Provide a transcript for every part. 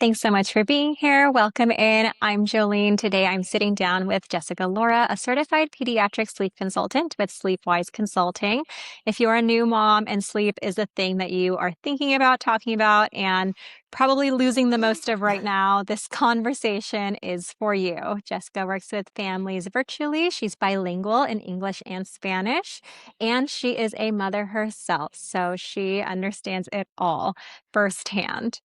Thanks so much for being here. Welcome in. I'm Jolene. Today I'm sitting down with Jessica Lora, a certified pediatric sleep consultant with Sleepwise Consulting. If you're a new mom and sleep is a thing that you are thinking about, talking about, and probably losing the most of right now, this conversation is for you. Jessica works with families virtually. She's bilingual in English and Spanish, and she is a mother herself, so she understands it all firsthand.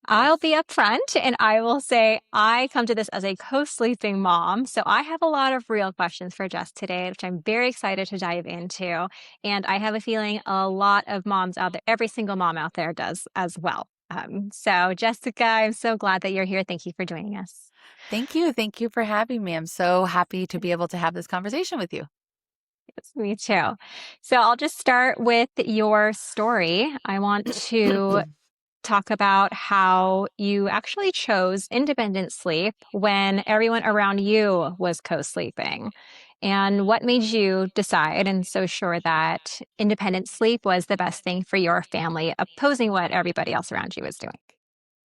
I'll be upfront and I will say I come to this as a co-sleeping mom. So I have a lot of real questions for Jess today, which I'm very excited to dive into. And I have a feeling a lot of moms out there, every single mom out there does as well. So Jessica, I'm so glad that you're here. Thank you for joining us. Thank you. Thank you for having me. I'm so happy to be able to have this conversation with you. Yes, me too. So I'll just start with your story. I want to talk about how you actually chose independent sleep when everyone around you was co-sleeping, and what made you decide and so sure that independent sleep was the best thing for your family, opposing what everybody else around you was doing.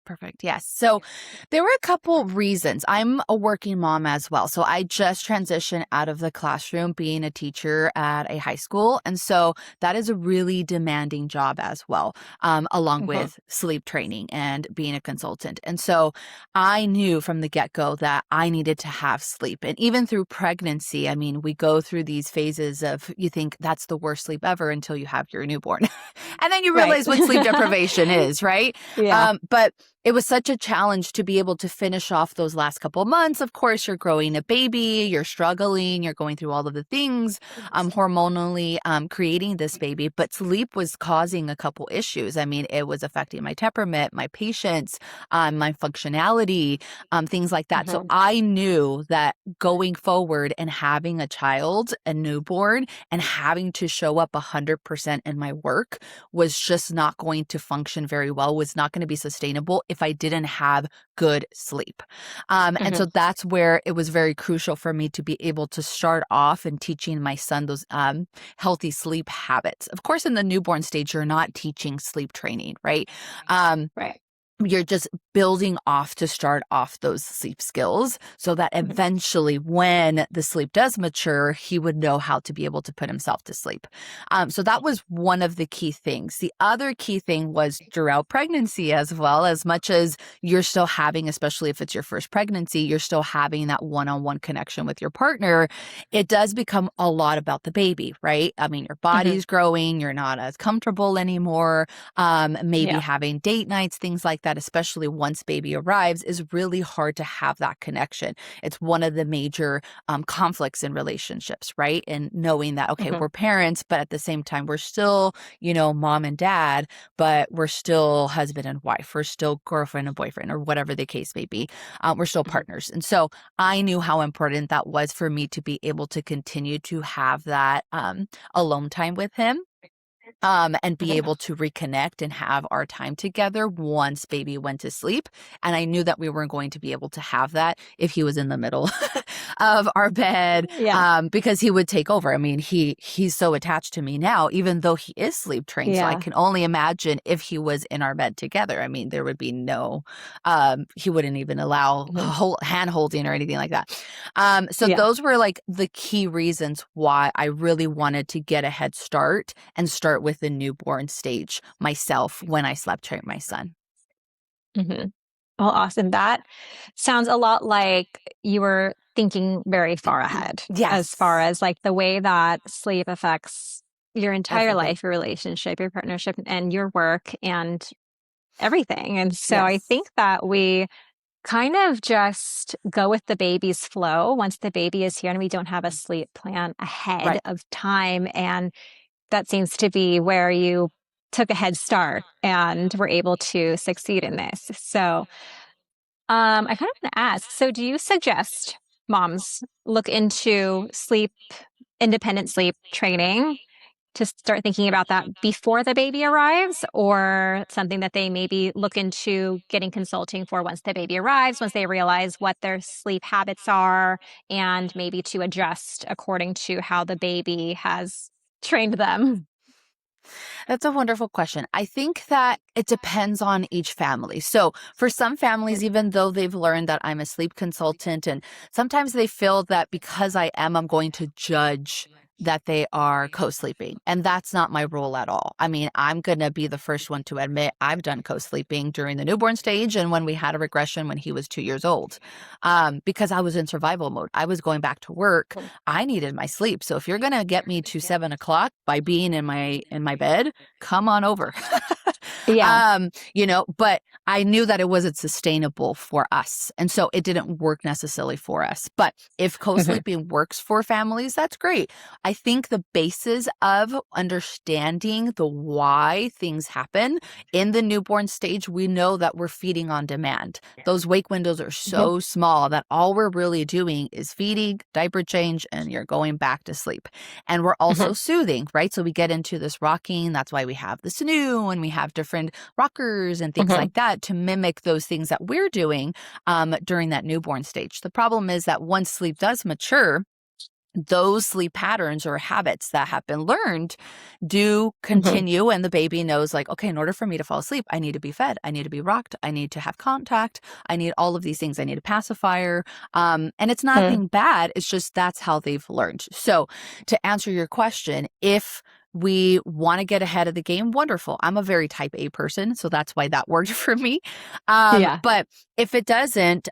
Perfect. Yes. So there were a couple reasons. I'm a working mom as well. So I just transitioned out of the classroom being a teacher at a high school. And so that is a really demanding job as well, along Mhm. with sleep training and being a consultant. And so I knew from the get-go that I needed to have sleep. And even through pregnancy, I mean, we go through these phases of you think that's the worst sleep ever until you have your newborn. And then you Right. realize what sleep deprivation is, right? Yeah. But it was such a challenge to be able to finish off those last couple of months. Of course, you're growing a baby, you're struggling, you're going through all of the things, hormonally creating this baby. But sleep was causing a couple issues. I mean, it was affecting my temperament, my patience, my functionality, things like that. So Mhm. I knew that going forward and having a child, a newborn, and having to show up 100% in my work was just not going to function very well, was not going to be sustainable if I didn't have good sleep. And Mhm. so that's where it was very crucial for me to be able to start off and teaching my son those healthy sleep habits. Of course, in the newborn stage, you're not teaching sleep training, right? Um, Right. you're just building off to start off those sleep skills so that Mhm. eventually when the sleep does mature, he would know how to be able to put himself to sleep. So that was one of the key things. The other key thing was throughout pregnancy as well, as much as you're still having, especially if it's your first pregnancy, you're still having that one-on-one connection with your partner. It does become a lot about the baby, right? I mean, your Mhm. body's growing, you're not as comfortable anymore. Maybe Yeah. having date nights, things like that, especially once baby arrives, is really hard to have that connection. It's one of the major conflicts in relationships, right? And knowing that, okay, Mhm. we're parents, but at the same time, we're still, mom and dad, but we're still husband and wife. We're still girlfriend and boyfriend, or whatever the case may be. We're still Mhm. partners. And so I knew how important that was for me to be able to continue to have that alone time with him, and be Mhm. able to reconnect and have our time together once baby went to sleep. And I knew that we weren't going to be able to have that if he was in the middle of our bed, Yeah. because he would take over. I mean, he's so attached to me now, even though he is sleep trained. So I Yeah. can only imagine if he was in our bed together. I mean, there would be no, he wouldn't even allow Mhm. hand holding or anything like that. So Yeah. those were like the key reasons why I really wanted to get a head start and start with the newborn stage myself when I slept train my son. Mhm. Well, awesome. That sounds a lot like you were thinking very far ahead as far Yes, as like the way that sleep affects your entire everything. life, your relationship, your partnership, and your work and everything. And so I Yes. think that we kind of just go with the baby's flow once the baby is here and we don't have a sleep plan ahead Right. of time. And that seems to be where you took a head start and were able to succeed in this. So, I kind of want to ask, so do you suggest moms look into independent sleep training to start thinking about that before the baby arrives, or something that they maybe look into getting consulting for once the baby arrives, once they realize what their sleep habits are, and maybe to adjust according to how the baby has trained them? That's a wonderful question. I think that it depends on each family. So for some families, even though they've learned that I'm a sleep consultant, and sometimes they feel that because I am, I'm going to judge that they are co-sleeping. And that's not my role at all. I mean, I'm going to be the first one to admit I've done co-sleeping during the newborn stage and when we had a regression when he was 2 years old, because I was in survival mode. I was going back to work. I needed my sleep. So if you're going to get me to 7 o'clock by being in my bed, come on over. Yeah. But I knew that it wasn't sustainable for us. And so it didn't work necessarily for us. But if Mhm. co-sleeping works for families, that's great. I think the basis of understanding the why things happen in the newborn stage, we know that we're feeding on demand. Those wake windows are Mhm. so small that all we're really doing is feeding, diaper change, and you're going back to sleep. And we're also Mhm. soothing, right? So we get into this rocking. That's why we have the snoo and we have different rockers and things Mhm. like that to mimic those things that we're doing during that newborn stage. The problem is that once sleep does mature, those sleep patterns or habits that have been learned do Mhm. continue. And the baby knows, like, okay, in order for me to fall asleep, I need to be fed. I need to be rocked. I need to have contact. I need all of these things. I need a pacifier. And it's Mhm. nothing bad. It's just that's how they've learned. So to answer your question, if we want to get ahead of the game, wonderful. I'm a very type A person, so that's why that worked for me. Yeah. But if it doesn't,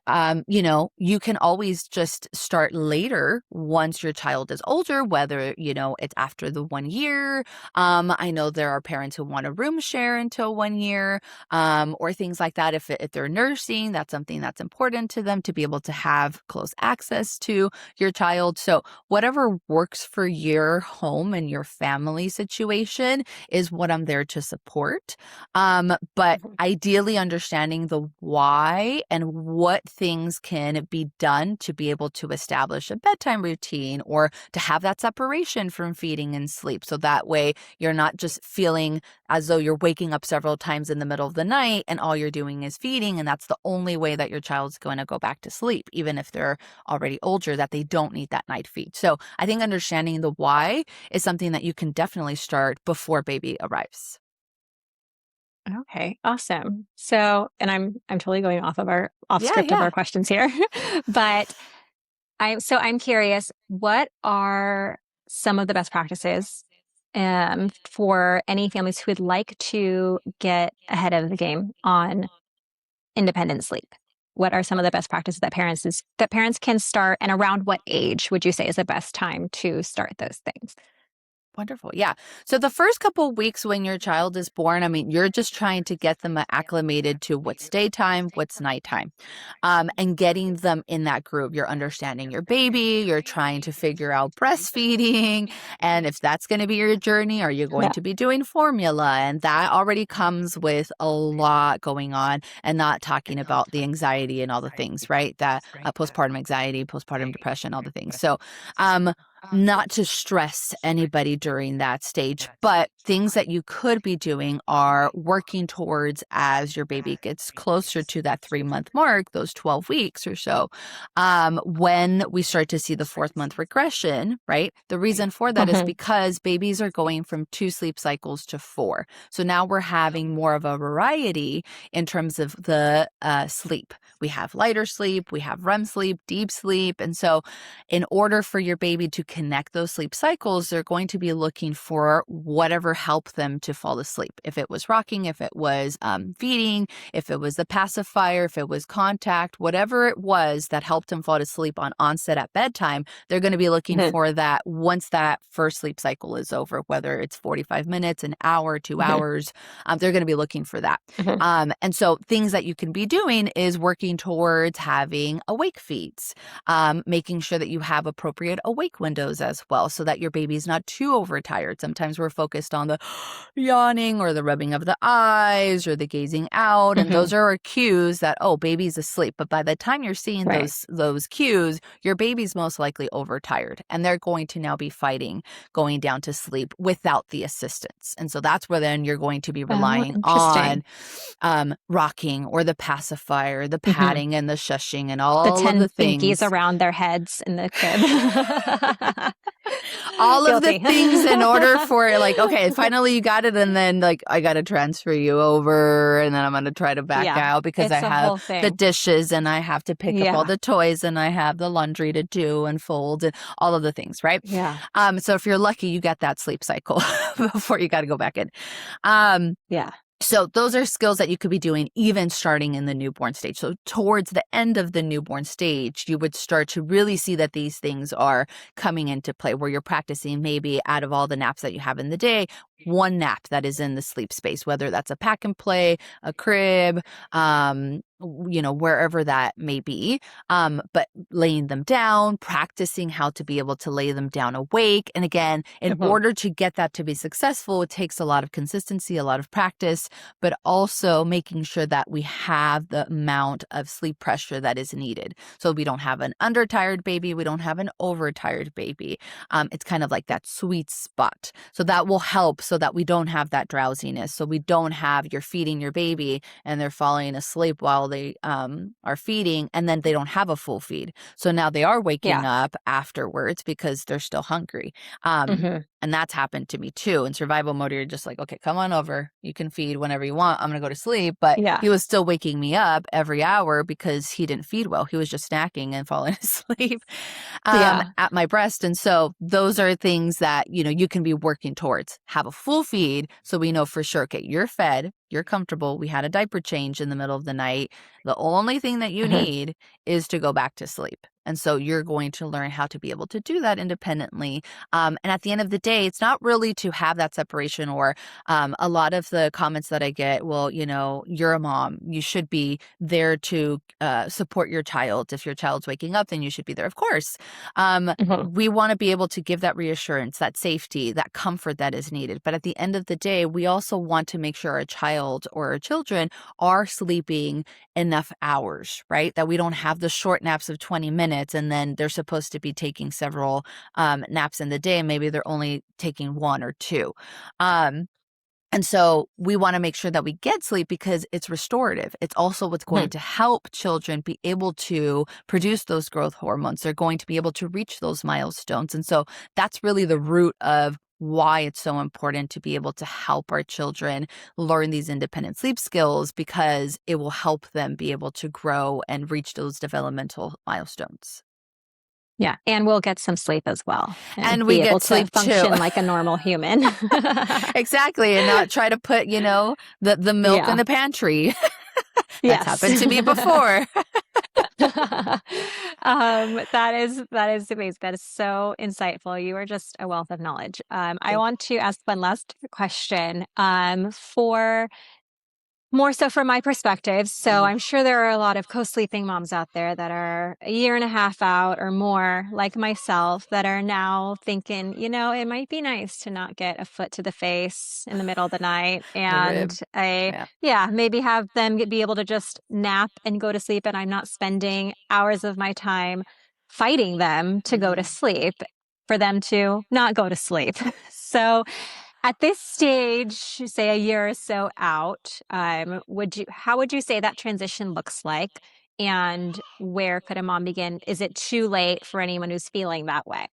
you can always just start later once your child is older, whether, it's after the 1 year. I know there are parents who want a room share until 1 year, or things like that. If they're nursing, that's something that's important to them to be able to have close access to your child. So whatever works for your home and your family situation is what I'm there to support. But Mhm. ideally understanding the why and what things can be done to be able to establish a bedtime routine or to have that separation from feeding and sleep. So that way you're not just feeling as though you're waking up several times in the middle of the night and all you're doing is feeding. And that's the only way that your child's going to go back to sleep, even if they're already older, that they don't need that night feed. So I think understanding the why is something that you can definitely start before baby arrives. Okay, awesome. So, and I'm totally going off Yeah, script of yeah. our questions here, but I'm curious, what are some of the best practices for any families who would like to get ahead of the game on independent sleep? What are some of the best practices that parents can start, and around what age would you say is the best time to start those things? Wonderful. Yeah. So the first couple of weeks when your child is born, I mean, you're just trying to get them acclimated to what's daytime, what's nighttime, and getting them in that groove. You're understanding your baby. You're trying to figure out breastfeeding. And if that's going to be your journey, are you going Yeah. to be doing formula? And that already comes with a lot going on and not talking about the anxiety and all the things, right? That postpartum anxiety, postpartum depression, all the things. So, not to stress anybody during that stage, but things that you could be doing are working towards as your baby gets closer to that 3 month mark, those 12 weeks or so. When we start to see the 4th month regression, right? The reason for that is Mhm. because babies are going from 2 sleep cycles to 4. So now we're having more of a variety in terms of the sleep. We have lighter sleep, we have REM sleep, deep sleep. And so in order for your baby to connect those sleep cycles, they're going to be looking for whatever helped them to fall asleep. If it was rocking, if it was feeding, if it was the pacifier, if it was contact, whatever it was that helped them fall asleep on onset at bedtime, they're going to be looking Mhm. for that once that first sleep cycle is over, whether it's 45 minutes, an hour, two Mhm. hours, they're going to be looking for that. Mhm. And so things that you can be doing is working towards having awake feeds, making sure that you have appropriate awake windows as well so that your baby's not too overtired. Sometimes we're focused on the yawning or the rubbing of the eyes or the gazing out, and those Mhm. are our cues that, oh, baby's asleep. But by the time you're seeing Right. those cues, your baby's most likely overtired and they're going to now be fighting going down to sleep without the assistance. And so that's where then you're going to be Oh, relying on interesting. rocking or the pacifier, the Mhm. patting and the shushing and The all of 10 the binkies things. around their heads in the crib. All of the Guilty. things in order for like, okay, finally you got it. And then like, I got to transfer you over and then I'm going to try to back Yeah, out because I it's a have whole the thing. dishes and I have to pick up all Yeah, the toys and I have the laundry to do and fold and all of the things, right? yeah, So if you're lucky, you get that sleep cycle before you got to go back in. Um, yeah. so those are skills that you could be doing even starting in the newborn stage. So towards the end of the newborn stage, you would start to really see that these things are coming into play where you're practicing maybe out of all the naps that you have in the day, one nap that is in the sleep space, whether that's a pack and play, a crib, wherever that may be. But laying them down, practicing how to be able to lay them down awake. And again, in Mhm. order to get that to be successful, it takes a lot of consistency, a lot of practice, but also making sure that we have the amount of sleep pressure that is needed. So we don't have an undertired baby, we don't have an overtired baby. It's kind of like that sweet spot. So that will help so that we don't have that drowsiness. So we don't have you're feeding your baby and they're falling asleep while they are feeding and then they don't have a full feed. So now they are waking Yeah. up afterwards because they're still hungry. Um, Hmm. and that's happened to me too. In survival mode, you're just like, okay, come on over. You can feed whenever you want. I'm going to go to sleep. But Yeah. he was still waking me up every hour because he didn't feed well. He was just snacking and falling asleep Yeah. at my breast. And so those are things that, you can be working towards. Have a full feed so we know for sure, okay, you're fed, you're comfortable. We had a diaper change in the middle of the night. The only thing that you Hmm. need is to go back to sleep. And so you're going to learn how to be able to do that independently. And at the end of the day, it's not really to have that separation or a lot of the comments that I get, well, you're a mom. You should be there to support your child. If your child's waking up, then you should be there. Of course. Hmm. We want to be able to give that reassurance, that safety, that comfort that is needed. But at the end of the day, we also want to make sure our child or our children are sleeping enough hours, right? That we don't have the short naps of 20 minutes and then they're supposed to be taking several naps in the day. And maybe they're only taking one or two. Um, and so we want to make sure that we get sleep because it's restorative. It's also what's going to help children be able to produce those growth hormones. They're going to be able to reach those milestones. And so that's really the root of why it's so important to be able to help our children learn these independent sleep skills because it will help them be able to grow and reach those developmental milestones. Yeah. And we'll get some sleep as well and And we be able get to sleep too. function like a normal human. Exactly. And not try to put, the milk in Yeah. the pantry. That's Yes. happened to me before. That is amazing. That is so insightful. You are just a wealth of knowledge. I Thank you. want to ask one last question. For more so from my perspective. So Mhm. I'm sure there are a lot of co-sleeping moms out there that are a year and a half out or more, like myself, that are now thinking, it might be nice to not get a foot to the face in the middle of the night The and rib. Yeah. maybe have them be able to just nap and go to sleep and I'm not spending hours of my time fighting them to go to Mhm. sleep for them to not go to sleep. So at this stage, say a year or so out, how would you say that transition looks like? And where could a mom begin? Is it too late for anyone who's feeling that way?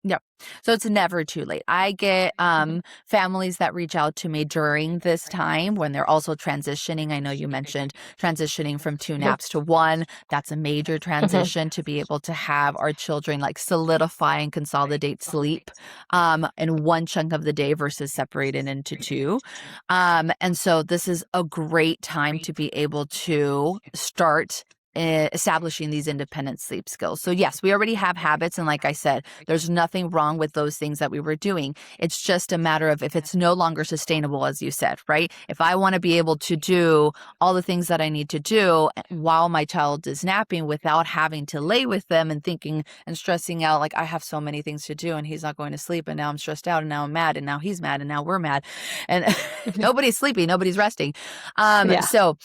Yep. So it's never too late. I get Mhm. families that reach out to me during this time when they're also transitioning. I know you mentioned transitioning from two Mhm. naps to one. That's a major Mhm. transition to be able to have our children like solidify and consolidate sleep in one chunk of the day versus separated into two. And so this is a great time to be able to start establishing these independent sleep skills. So yes, we already have habits. And like I said, there's nothing wrong with those things that we were doing. It's just a matter of if it's no longer sustainable, as you said, right? If I want to be able to do all the things that I need to do while my child is napping without having to lay with them and thinking and stressing out, like I have so many things to do and he's not going to sleep and now I'm stressed out and now I'm mad and now he's mad and now we're mad and Mhm. nobody's sleeping, nobody's resting. Yeah. So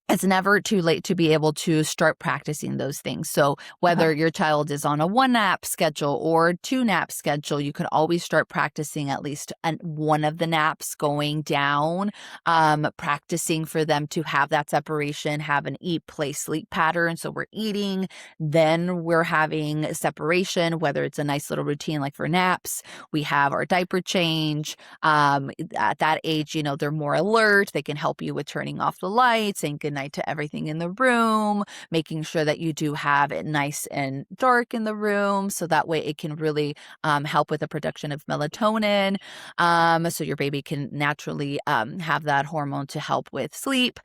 it's never too late to be able to start practicing those things. So Uh-huh. whether your child is on a 1 nap schedule or 2 nap schedule, you can always start practicing at least one of the naps going down, practicing for them to have that separation, have an eat, play, sleep pattern. So we're eating, then we're having separation, whether it's a nice little routine like for naps, we have our diaper change. At that age, they're more alert. They can help you with turning off the lights, saying goodnight to everything in the room, making sure that you do have it nice and dark in the room. So that way it can really help with the production of melatonin. So your baby can naturally have that hormone to help with sleep.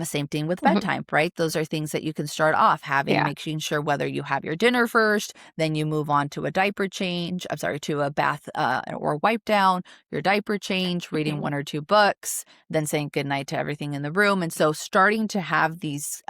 Same thing with Mhm. bedtime, right? Those are things that you can start off having, Yeah. making sure whether you have your dinner first, then you move on to a diaper change. I'm sorry, to a bath or wipe down, your diaper change, reading Mhm. 1 or 2 books, then saying goodnight to everything in the room. And so starting to have these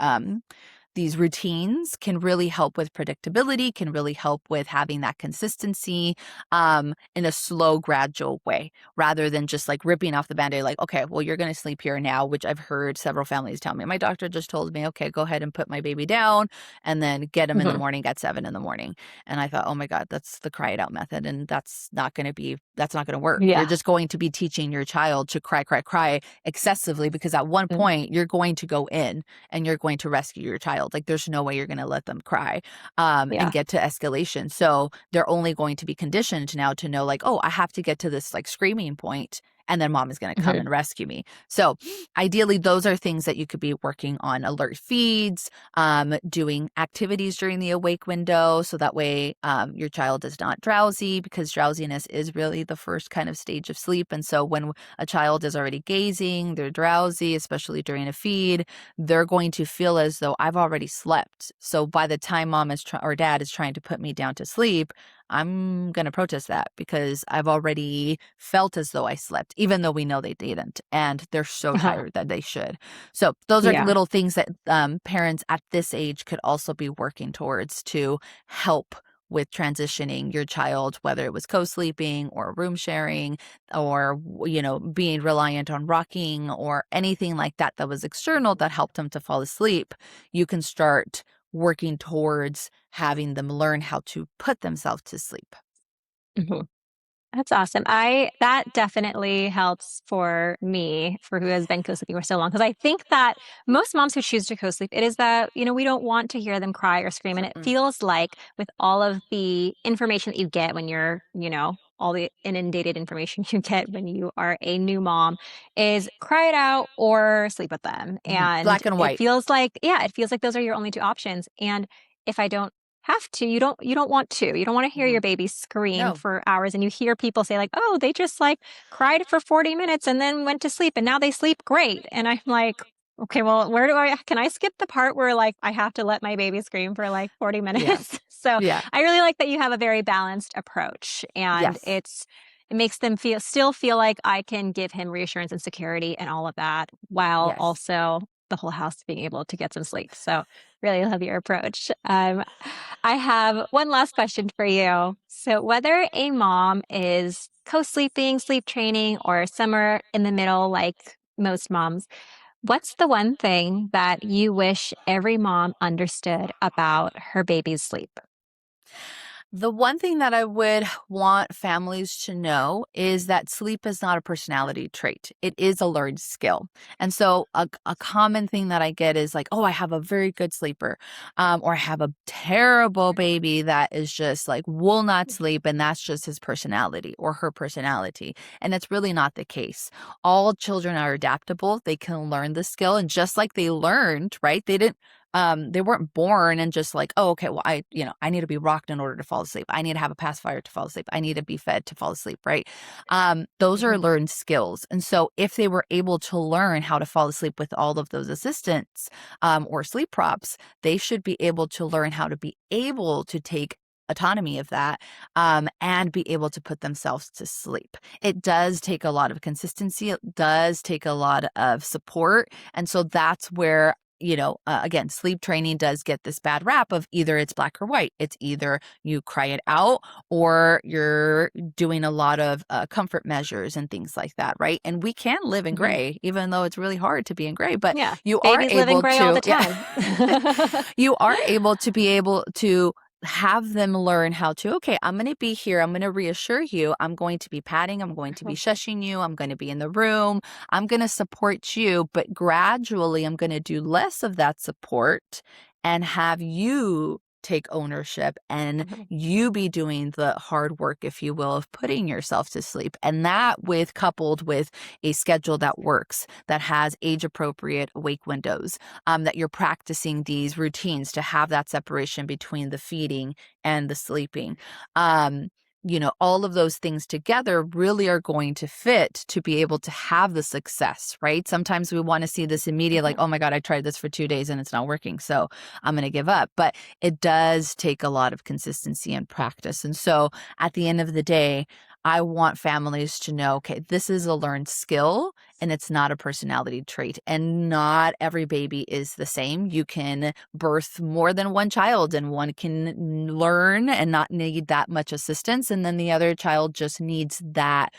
routines can really help with predictability, can really help with having that consistency in a slow, gradual way, rather than just like ripping off the band-aid, like, okay, well, you're going to sleep here now, which I've heard several families tell me. My doctor just told me, okay, go ahead and put my baby down and then get him in the Mhm. morning at 7 in the morning. And I thought, oh my God, that's the cry it out method. And that's not going to work. You're Yeah. just going to be teaching your child to cry, cry, cry excessively, because at one Mm. point you're going to go in and you're going to rescue your child. Like there's no way you're going to let them cry and Yeah. get to escalation. So they're only going to be conditioned now to know like, oh, I have to get to this like screaming point and then mom is going to come Mhm. and rescue me. So ideally, those are things that you could be working on: alert feeds, doing activities during the awake window. So that way your child is not drowsy, because drowsiness is really the first kind of stage of sleep. And so when a child is already gazing, they're drowsy, especially during a feed, they're going to feel as though I've already slept. So by the time mom is or dad is trying to put me down to sleep, I'm going to protest that because I've already felt as though I slept, even though we know they didn't. And they're so Uh-huh. tired that they should. So those are Yeah. little things that parents at this age could also be working towards to help with transitioning your child, whether it was co-sleeping or room sharing or, being reliant on rocking or anything like that that was external that helped them to fall asleep. You can start working towards having them learn how to put themselves to sleep. Mhm. That's awesome. I that definitely helps for me, for who has been co-sleeping for so long, because I think that most moms who choose to co-sleep, it is that, we don't want to hear them cry or scream, and it Mm-mm. feels like with all of the information that you get when you're, all the inundated information you get when you are a new mom is cry it out or sleep with them. Mhm. And Black and it white. feels like, yeah, it feels like those are your only two options. And if I don't have to, you don't want to. You don't want to hear Mhm. your baby scream No. for hours, and you hear people say like, "Oh, they just like cried for 40 minutes and then went to sleep and now they sleep great." And I'm like, "Okay, well, where do I can I skip the part where like I have to let my baby scream for like 40 Yeah. minutes?" So, Yeah. I really like that you have a very balanced approach, and Yes. it makes them feel like I can give him reassurance and security and all of that, while Yes. also the whole house being able to get some sleep. So, really love your approach. I have one last question for you. So, whether a mom is co sleeping, sleep training, or somewhere in the middle, like most moms, what's the one thing that you wish every mom understood about her baby's sleep? The one thing that I would want families to know is that sleep is not a personality trait. It is a learned skill. And so a common thing that I get is like, oh, I have a very good sleeper, or I have a terrible baby that is just like will not sleep. And that's just his personality or her personality. And it's really not the case. All children are adaptable. They can learn the skill. And just like they learned, right? They weren't born and just like, oh, okay, well, I need to be rocked in order to fall asleep. I need to have a pacifier to fall asleep. I need to be fed to fall asleep, right? Those are Mhm. learned skills. And so if they were able to learn how to fall asleep with all of those assistants or sleep props, they should be able to learn how to be able to take autonomy of that and be able to put themselves to sleep. It does take a lot of consistency. It does take a lot of support. And so that's where again, sleep training does get this bad rap of either it's black or white. It's either you cry it out or you're doing a lot of comfort measures and things like that, right? And we can live in Mhm. gray, even though it's really hard to be in gray, but Yeah. you are Babies live in able gray all to, the yeah, time. you are able to have them learn how to, okay, I'm going to be here. I'm going to reassure you. I'm going to be patting. I'm going to be shushing you. I'm going to be in the room. I'm going to support you, but gradually I'm going to do less of that support and have you take ownership and Mhm. you be doing the hard work, if you will, of putting yourself to sleep. And that with coupled with a schedule that works, that has age appropriate wake windows, that you're practicing these routines to have that separation between the feeding and the sleeping. Um, all of those things together really are going to fit to be able to have the success, right? Sometimes we want to see this immediate, like, Mhm. oh my God, I tried this for 2 days and it's not working. So I'm going to give up. But it does take a lot of consistency and practice. And so at the end of the day, I want families to know, okay, this is a learned skill and it's not a personality trait. And not every baby is the same. You can birth more than one child and one can learn and not need that much assistance. And then the other child just needs that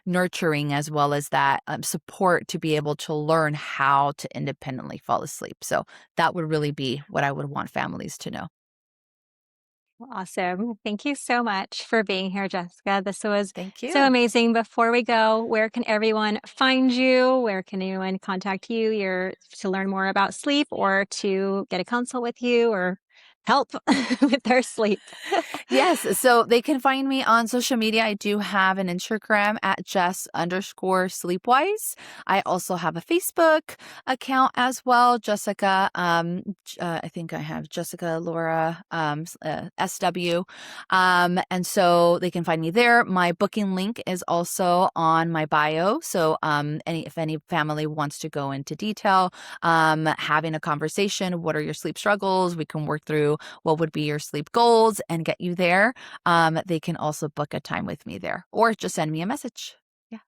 nurturing as well as that support to be able to learn how to independently fall asleep. So that would really be what I would want families to know. Awesome. Thank you so much for being here, Jessica. This was Thank so you. amazing. Before we go, where can everyone find you? Where can anyone contact you to learn more about sleep or to get a consult with you or help with their sleep? Yes, so they can find me on social media. I do have an Instagram at Jess_Sleepwise. I also have a Facebook account as well, Jessica. I think I have Jessica Lora SW. And so they can find me there. My booking link is also on my bio. So if any family wants to go into detail, having a conversation, what are your sleep struggles? We can work through what would be your sleep goals and get you there. They can also book a time with me there or just send me a message. Yeah.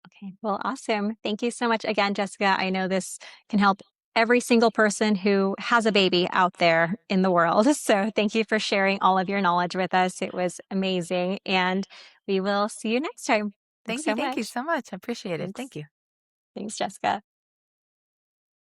Okay, well, awesome. Thank you so much again, Jessica. I know this can help every single person who has a baby out there in the world. So thank you for sharing all of your knowledge with us. It was amazing. And we will see you next time. Thanks Thank you. so Thank you much. so much. I appreciate it. Thanks. Thank you. Thanks, Jessica.